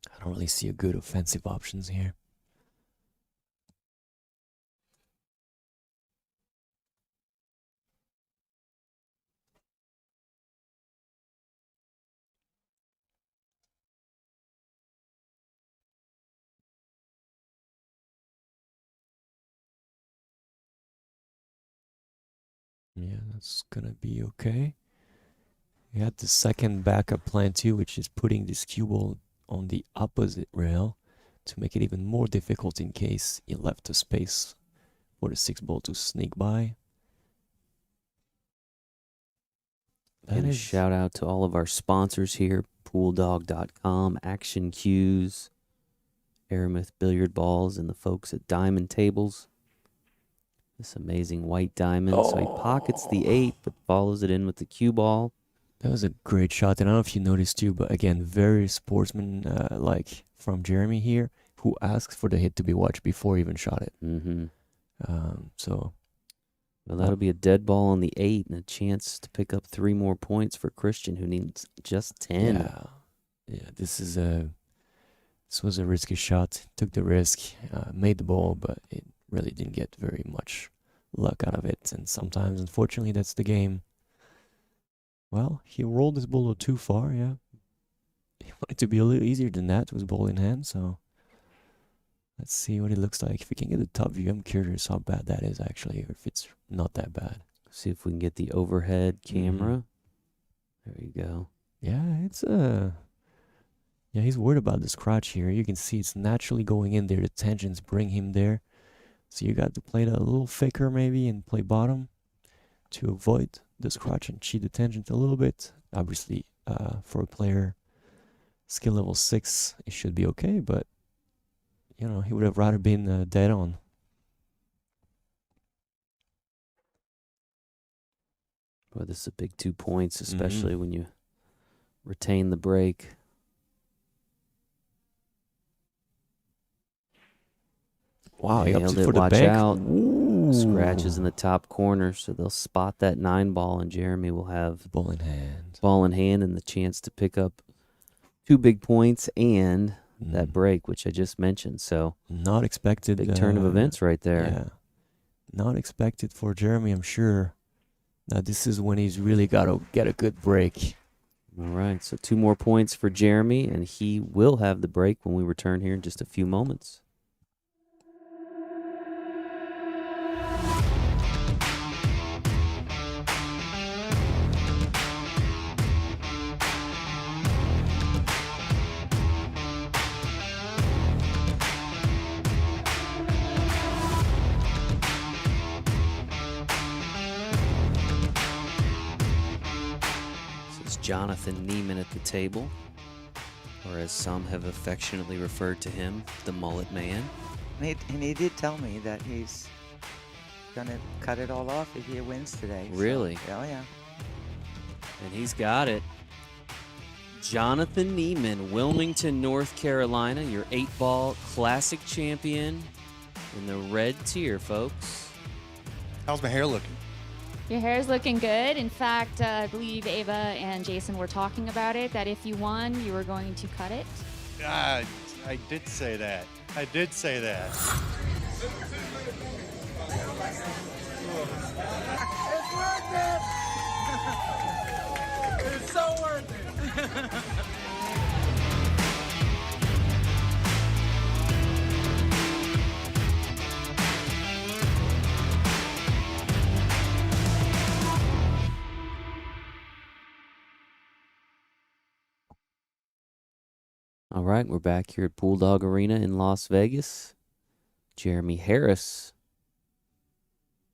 I don't really see a good offensive options here. Yeah, that's gonna be okay. We had the second backup plan too, which is putting this cue ball on the opposite rail to make it even more difficult in case he left a space for the 6-ball to sneak by. And a shout out to all of our sponsors here: PoolDog.com, Action Cues, Aramith Billiard Balls, and the folks at Diamond Tables. This amazing white diamond. So he pockets the 8, but follows it in with the cue ball. That was a great shot. And I don't know if you noticed too, but again, very sportsman-like from Jeremy here, who asks for the hit to be watched before he even shot it. Mm-hmm. So Well, that'll be a dead ball on the 8 and a chance to pick up 3 more points for Christian, who needs just 10. Yeah, this was a risky shot. Took the risk, made the ball, but it really didn't get very much luck out of it. And sometimes, unfortunately, that's the game. Well, he rolled his ball too far, yeah. He wanted it to be a little easier than that with ball in hand, so let's see what it looks like. If we can get a top view, I'm curious how bad that is actually, or if it's not that bad. See if we can get the overhead camera. There you go. Yeah, it's yeah, he's worried about the scratch here. You can see it's naturally going in there. The tensions bring him there. So you got to play that a little thicker maybe and play bottom to avoid the scratch and cheat the tangent a little bit. Obviously, for a player skill level 6, it should be okay, but he would have rather been dead on. Boy, this is a big 2 points, especially when you retain the break. Wow, he Nailed opted it. for the Watch bank. out. Ooh. Scratches in the top corner, so they'll spot that 9 ball, and Jeremy will have Ball in hand. ball in hand and the chance to pick up 2 big points and that break, which I just mentioned. So not expected. Big turn of events right there. Yeah, not expected for Jeremy, I'm sure. Now this is when he's really got to get a good break. All right, so 2 more points for Jeremy, and he will have the break when we return here in just a few moments. Jonathan Neiman at the table, or as some have affectionately referred to him, the Mullet Man. And he did tell me that he's gonna cut it all off if he wins today. Really? So, oh yeah. And he's got it. Jonathan Neiman, Wilmington, North Carolina, your 8-ball classic champion in the red tier, folks. How's my hair looking? Your hair is looking good. In fact, I believe Ava and Jason were talking about it, that if you won, you were going to cut it. I did say that. I did say that. It's so worth it. All right, we're back here at Bulldog Arena in Las Vegas. Jeremy Harris,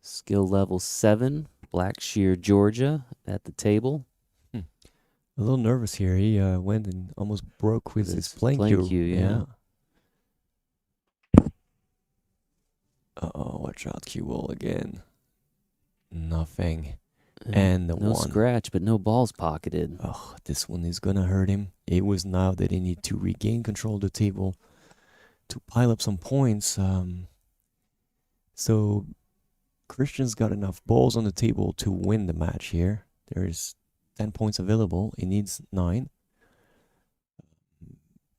skill level 7, Blackshear, Georgia, at the table. A little nervous here. He went and almost broke with his flank cue. Yeah. Uh-oh, watch out, cue ball again. Nothing. And the no one. scratch, but no balls pocketed. Oh, this one is gonna hurt him. It was now that he need to regain control of the table to pile up some points. So Christian's got enough balls on the table to win the match here. There's 10 points available. He needs 9.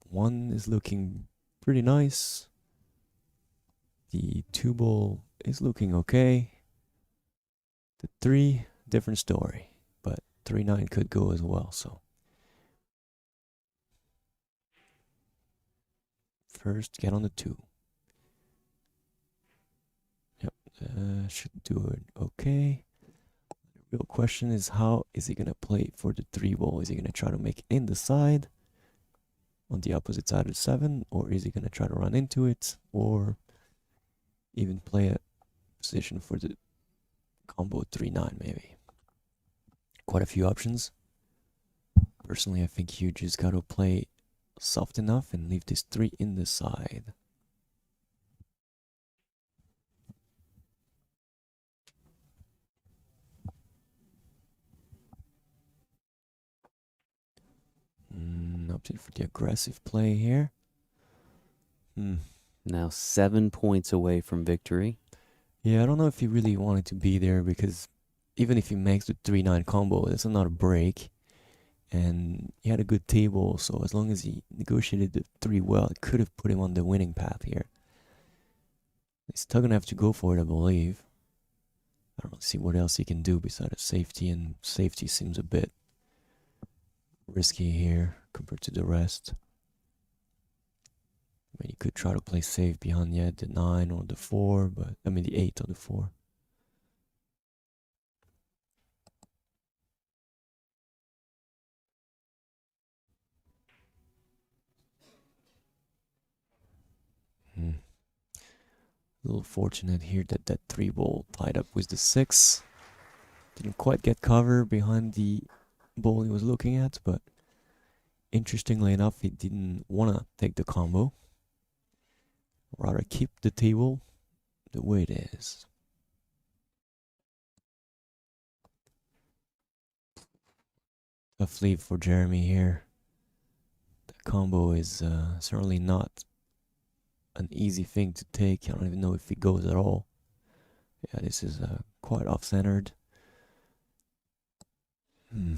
One is looking pretty nice. The 2 ball is looking okay. The 3, different story, but 3-9 could go as well. So first, get on the 2. Yep, should do it okay. The real question is, how is he gonna play for the 3 ball? Is he gonna try to make it in the side on the opposite side of 7, or is he gonna try to run into it, or even play a position for the combo 3-9 maybe? Quite a few options. Personally, I think you just got to play soft enough and leave this 3 in the side. Opted for the aggressive play here. Now 7 points away from victory. Yeah, I don't know if he really wanted to be there, because even if he makes the 3-9 combo, that's not a break. And he had a good table, so as long as he negotiated the 3 well, it could have put him on the winning path here. He's still going to have to go for it, I believe. I don't really see what else he can do besides safety, and safety seems a bit risky here compared to the rest. I mean, you could try to play safe behind the 9 or the 4, but I mean the 8 or the 4. A little fortunate here that that 3 ball tied up with the 6. Didn't quite get cover behind the ball he was looking at, but interestingly enough, he didn't want to take the combo. Rather keep the table the way it is. Tough lead for Jeremy here. The combo is certainly not an easy thing to take. I don't even know if it goes at all. Yeah, this is quite off-centered. I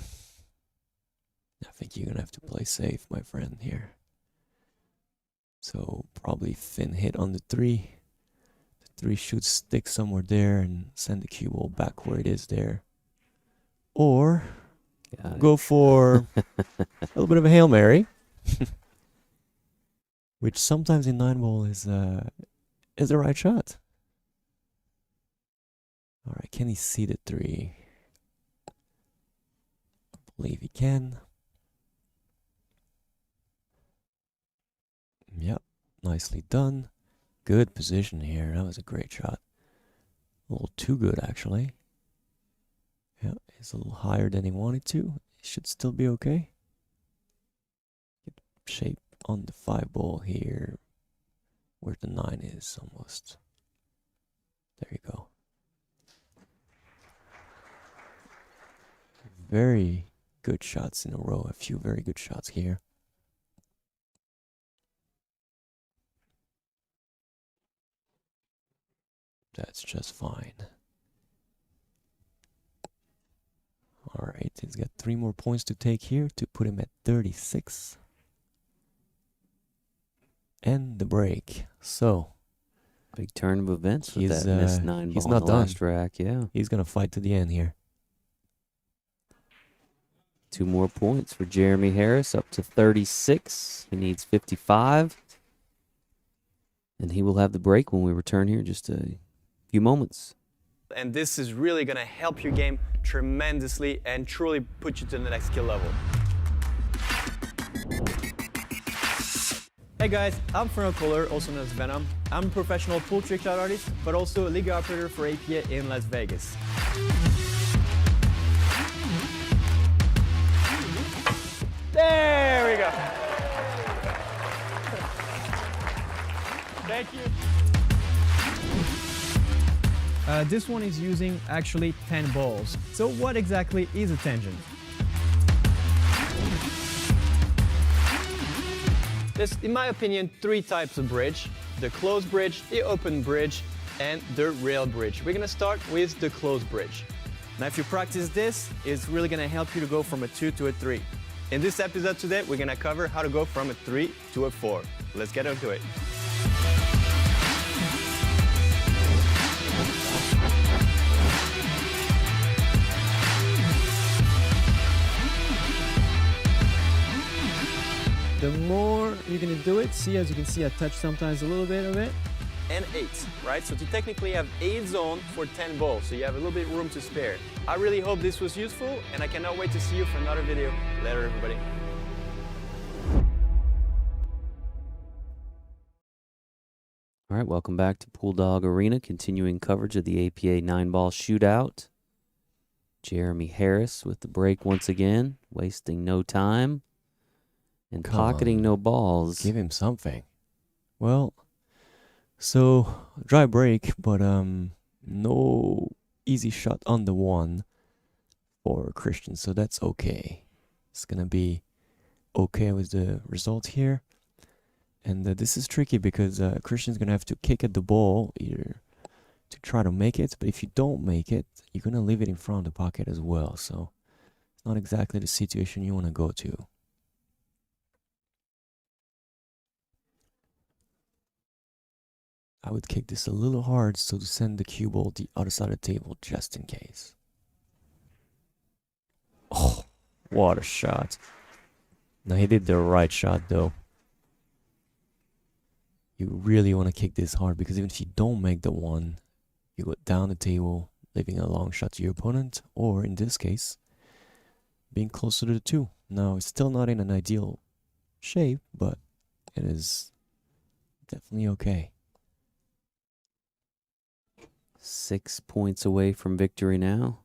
think you're gonna have to play safe, my friend, here. So probably thin hit on the 3. The 3 should stick somewhere there and send the cue ball back where it is there. Or go for a little bit of a Hail Mary. Which sometimes in 9 ball is the right shot. Alright, can he see the 3? I believe he can. Yep, nicely done. Good position here. That was a great shot. A little too good, actually. Yeah, he's a little higher than he wanted to. should still be okay. Get shape on the 5 ball here, where the 9 is almost. There you go. Very good shots in a row. A few very good shots here. That's just fine. Alright, he's got 3 more points to take here to put him at 36. And the break. So, Big turn of events with He's, that missed 9 he's ball not in the done. last rack. Yeah. he's going to fight to the end here. 2 more points for Jeremy Harris, up to 36. He needs 55. And he will have the break when we return here in just a few moments. And this is really going to help your game tremendously and truly put you to the next skill level. Hey guys, I'm Fernando Kohler, also known as Venom. I'm a professional pool trick shot artist, but also a league operator for APA in Las Vegas. There we go. Thank you. This one is using actually 10 balls. So what exactly is a tangent? There's, in my opinion, 3 types of bridge: the closed bridge, the open bridge, and the rail bridge. We're gonna start with the closed bridge. Now if you practice this, it's really gonna help you to go from a 2 to a 3. In this episode today, we're gonna cover how to go from a 3 to a 4. Let's get into it. The more you're gonna do it, see, as you can see, I touch sometimes a little bit of it. And 8, right? So you technically have 8 zones for 10 balls, so you have a little bit room to spare. I really hope this was useful, and I cannot wait to see you for another video. Later, everybody. All right, welcome back to Pool Dog Arena, continuing coverage of the APA 9-ball shootout. Jeremy Harris with the break once again, wasting no time and Come pocketing on. no balls. Give him something. Well, so dry break, but no easy shot on the 1 for Christian, so that's okay. It's gonna be okay with the result here. And this is tricky because Christian's gonna have to kick at the ball either to try to make it, but if you don't make it, you're gonna leave it in front of the pocket as well. So it's not exactly the situation you want to go to. I would kick this a little hard so to send the cue ball the other side of the table just in case. Oh, what a shot. Now he did the right shot though. You really want to kick this hard because even if you don't make the 1, you go down the table, leaving a long shot to your opponent, or in this case, being closer to the 2. Now it's still not in an ideal shape, but it is definitely okay. 6 points away from victory now.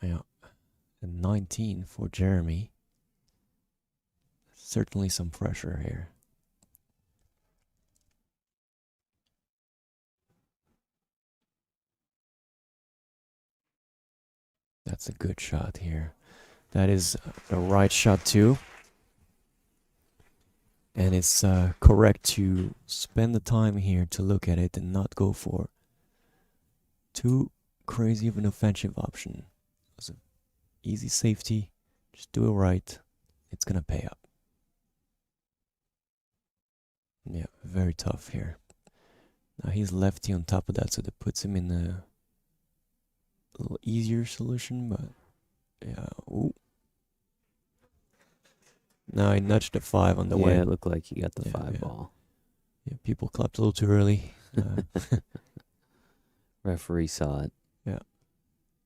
Yeah, and 19 for Jeremy. Certainly some pressure here. That's a good shot here. That is the right shot too. And it's correct to spend the time here to look at it and not go for too crazy of an offensive option. It's an easy safety. Just do it right. It's gonna pay up. Yeah, very tough here. Now he's lefty on top of that, so that puts him in a little easier solution, but yeah. Ooh. Now he nudged the 5 on the way. Yeah, it looked like he got the Yeah, 5 yeah. ball. Yeah, people clapped a little too early. Referee saw it. Yeah,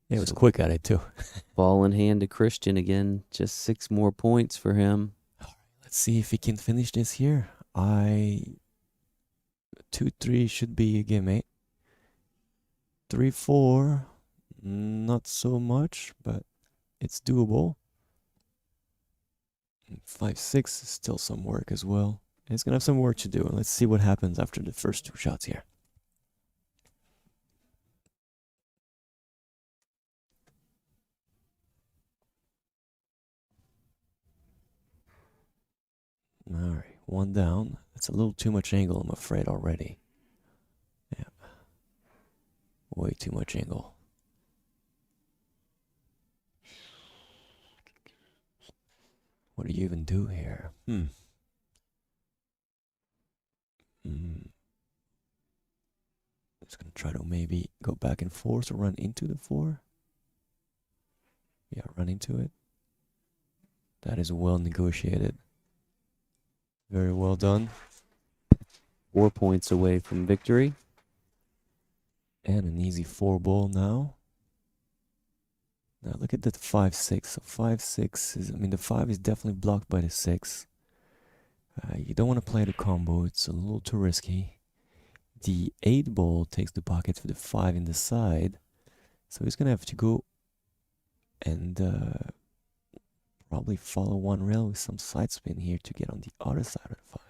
it was So- quick at it too. Ball in hand to Christian again. Just 6 more points for him. Let's see if he can finish this here. 2-3 should be a gimme. 3-4. Not so much, but it's doable. 5-6 is still some work as well. And it's gonna have some work to do. Let's see what happens after the first 2 shots here. Alright, 1 down. That's a little too much angle, I'm afraid, already. Yeah. Way too much angle. What do you even do here? Just gonna try to maybe go back and forth or run into the 4. Yeah, run into it. That is well negotiated. Very well done. 4 points away from victory. And an easy 4 ball now. Now look at that 5-6. So 5-6 is, I mean, the 5 is definitely blocked by the 6. You don't want to play the combo. It's a little too risky. The 8 ball takes the pocket for the 5 in the side. So he's going to have to go and probably follow 1 rail with some side spin here to get on the other side of the 5.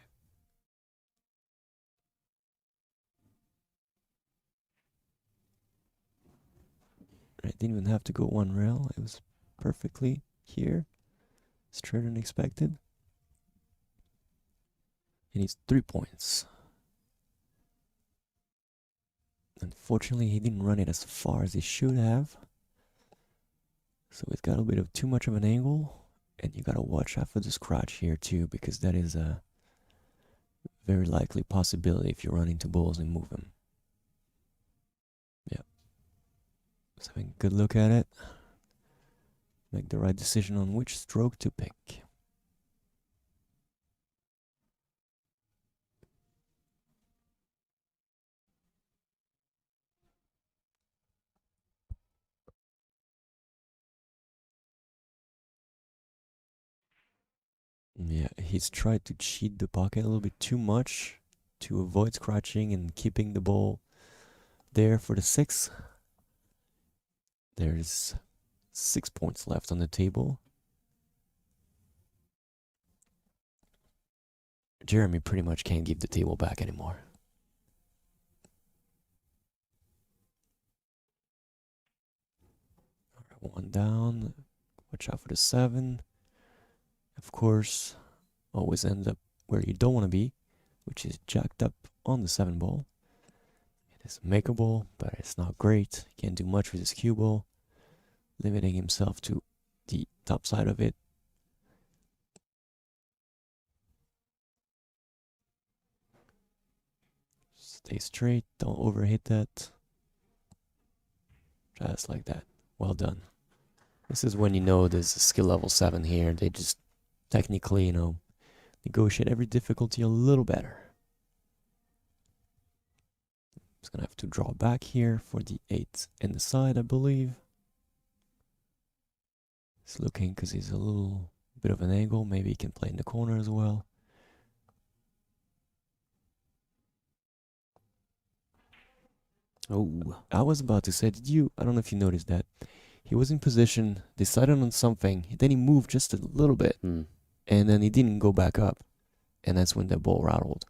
I didn't even have to go 1 rail. It was perfectly here. Straighter than expected. He needs 3 points. Unfortunately, he didn't run it as far as he should have. So it's got a bit of too much of an angle. And you gotta watch out for the scratch here too, because that is a very likely possibility if you run into balls and move them. Yeah. Just having a good look at it. Make the right decision on which stroke to pick. Yeah, he's tried to cheat the pocket a little bit too much to avoid scratching and keeping the ball there for the 6. There's 6 points left on the table. Jeremy pretty much can't give the table back anymore. All right, 1 down. Watch out for the 7. Of course, always end up where you don't want to be, which is jacked up on the 7 ball. It is makeable, but it's not great. He can't do much with his cue ball, limiting himself to the top side of it. Stay straight, don't overhit that. Just like that. Well done. This is when you know there's a skill level 7 here. They just technically, negotiate every difficulty a little better. Just gonna have to draw back here for the 8 in the side, I believe. He's looking because he's a little bit of an angle. Maybe he can play in the corner as well. Oh, I was about to say, I don't know if you noticed that. He was in position, decided on something, then he moved just a little bit. And then he didn't go back up. And that's when the ball rattled.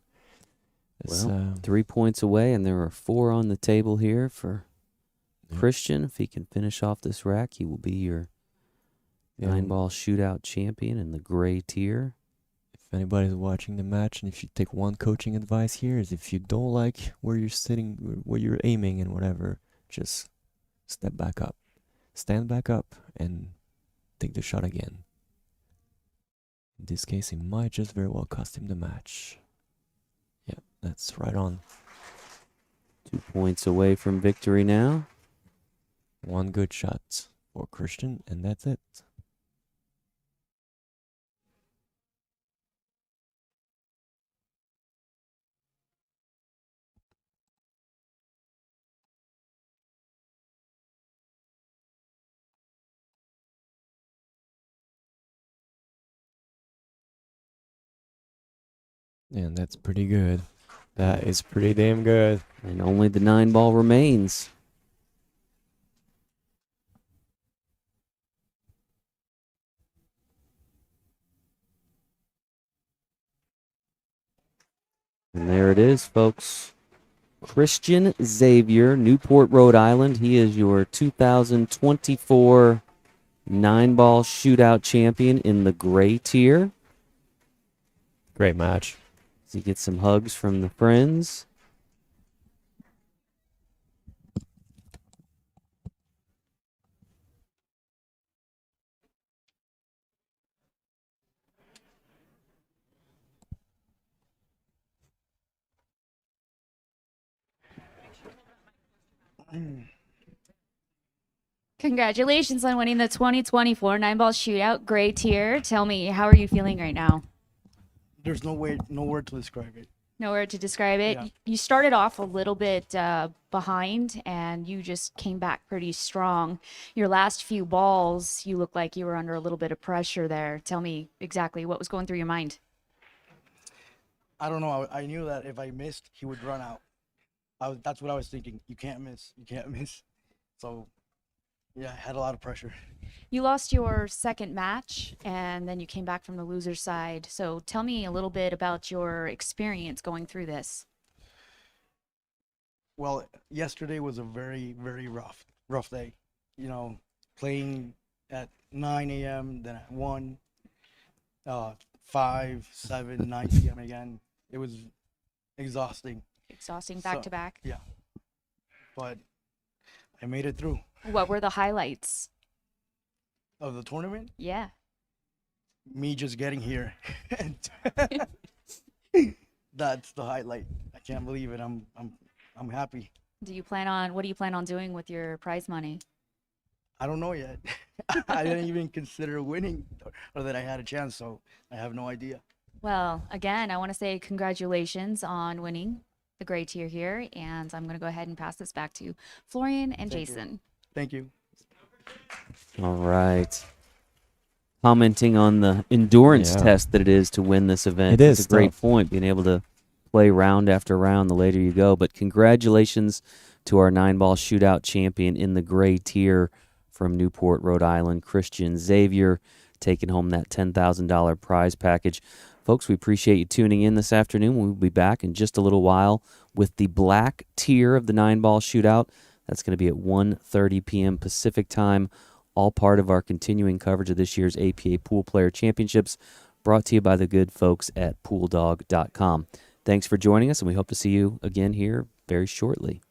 Well, 3 points away, and there are 4 on the table here for Christian. If he can finish off this rack, he will be your 9-ball shootout champion in the gray tier. If anybody's watching the match, and if you take one coaching advice here, is if you don't like where you're sitting, where you're aiming and whatever, just step back up. Stand back up and take the shot again. In this case, it might just very well cost him the match. Yeah, that's right on. 2 points away from victory now. 1 good shot for Christian, and that's it. And that's pretty good. That is pretty damn good. And only the 9-ball remains. And there it is, folks. Christian Xavier, Newport, Rhode Island. He is your 2024 9-ball shootout champion in the gray tier. Great match. He gets some hugs from the friends. Congratulations on winning the 2024 9-ball shootout gray tier. Tell me, how are you feeling right now? There's no word to describe it. No word to describe it. Yeah. You started off a little bit behind, and you just came back pretty strong. Your last few balls, you looked like you were under a little bit of pressure there. Tell me exactly what was going through your mind. I don't know. I knew that if I missed, he would run out. That's what I was thinking. You can't miss. You can't miss. So, yeah, I had a lot of pressure. You lost your second match, and then you came back from the loser side. So tell me a little bit about your experience going through this. Well, yesterday was a very, very rough day. You know, playing at 9 a.m., then at 1, 5, 7, 9 p.m. again. It was exhausting. Exhausting back to back. Yeah. But I made it through. What were the highlights? Of the tournament? Yeah. Me just getting here. That's the highlight. I can't believe it. I'm happy. What do you plan on doing with your prize money? I don't know yet. I didn't even consider winning or that I had a chance, so I have no idea. Well, again, I want to say congratulations on winning the gray tier here, and I'm going to go ahead and pass this back to Florian and Jason. Thank you. All right. Commenting on the endurance test that it is to win this event. It is It's a great tough. point, being able to play round after round the later you go. But congratulations to our 9-ball shootout champion in the gray tier from Newport, Rhode Island, Christian Xavier, taking home that $10,000 prize package. Folks, we appreciate you tuning in this afternoon. We'll be back in just a little while with the black tier of the 9-ball shootout. That's going to be at 1:30 p.m. Pacific time, all part of our continuing coverage of this year's APA Pool Player Championships, brought to you by the good folks at PoolDog.com. Thanks for joining us, and we hope to see you again here very shortly.